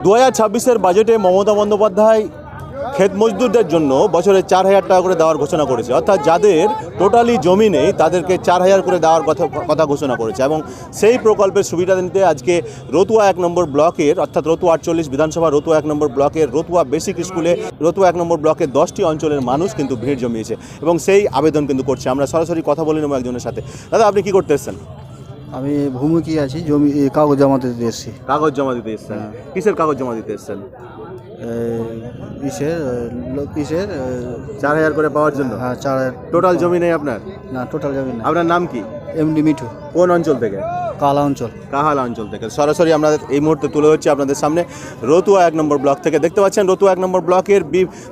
2026-এর বাজেটে মমতা বন্দ্যোপাধ্যায় ক্ষেত মজদুরদের জন্য বছরে 4,000 টাকা করে দেওয়ার ঘোষণা করেছে। অর্থাৎ যাদের টোটালি জমি নেই তাদেরকে 4,000 করে দেওয়ার কথা ঘোষণা করেছে। এবং সেই প্রকল্পের সুবিধা নিতে আজকে রতুয়া 1 নম্বর ব্লকের অর্থাৎ রতুয়া 48 বিধানসভা রতুয়া 1 নম্বর ব্লকের রতুয়া বেসিক স্কুলে রতুয়া 1 নম্বর ব্লকের 10টি অঞ্চলের মানুষ কিন্তু ভিড় জমিয়েছে এবং সেই আবেদন কিন্তু করছে। আমরা সরাসরি কথা বলে নেব একজনের সাথে। দাদা, আপনি কি করতে এসেছেন? আমি ভূমিকি আছি, জমি কাগজ জমা দিতে এসেছি। কাগজ জমা দিতে এসেছেন? কিসের কাগজ জমা দিতে এসেছেন? কিসের 4,000 করে পাওয়ার জন্য? হ্যাঁ, 4,000। টোটাল জমি নেই আপনার? না, টোটাল জমি না। আপনার নাম কি? এমডি মিঠু। কোন অঞ্চল থেকে? কালা অঞ্চল। কাহালা অঞ্চল থেকে সরাসরি আমরা এই মুহূর্তে তুলে ধরছি আপনাদের সামনে রতুয়া 1 নম্বর ব্লক থেকে। দেখতে পাচ্ছেন রতুয়া 1 নম্বর ব্লকের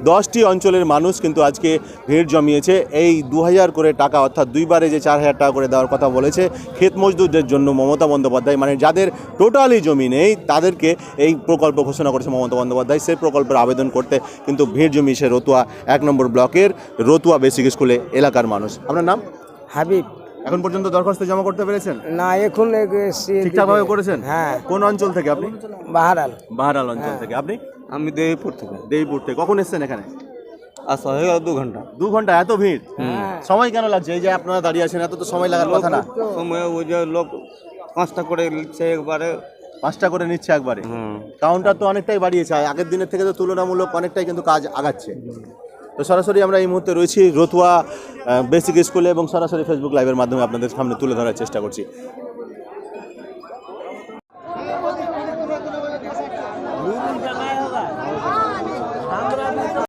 10টি অঞ্চলের মানুষ কিন্তু আজকে ভিড় জমিয়েছে। এই 2,000 করে টাকা অর্থাৎ দুইবারে যে 4,000 টাকা করে দেওয়ার কথা বলেছে ক্ষেত মজদুরদের জন্য মমতা বন্দ্যোপাধ্যায়, মানে যাদের টোটালি জমি নেই তাদেরকে এই প্রকল্প ঘোষণা করেছে মমতা বন্দ্যোপাধ্যায়। সেই প্রকল্পের আবেদন করতে কিন্তু ভিড় জমিয়েছে রতুয়া 1 নম্বর ব্লকের রতুয়া বেসিক স্কুলে এলাকার মানুষ। আপনার নাম? হাবিব। এখন পর্যন্ত দরখাস্ত জমা করতে পেরেছেন? না, এখন ঠিকঠাকভাবে করেছেন? হ্যাঁ। কোন অঞ্চল থেকে আপনি? বাহারাল অঞ্চল থেকে। আপনি? আমি দেবীপুর থেকে। দেবীপুর থেকে। কখন এসেছেন এখানে? আসা হয়ে গেল 2 ঘন্টা। 2 ঘন্টা? এত ভিড়? সময় কেন লাগছে? এই যে আপনারা দাঁড়িয়ে আছেন, এত তো সময় লাগার কথা না? সময় ওই যে লোক 5টা করে লিখছে একবারে। 5টা করে নিচ্ছে একবারে? কাউন্টার তো অনেকটাই বাড়িয়েছে, আগের দিনের থেকে তো তুলনামূলক অনেকটাই কিন্তু কাজ আগাচ্ছে। তো সরাসরি আমরা এই মুহূর্তে রয়েছি রতুয়া বেসিক স্কুলে এবং সরাসরি ফেসবুক লাইভের মাধ্যমে আপনাদের সামনে তুলে ধরার চেষ্টা করছি।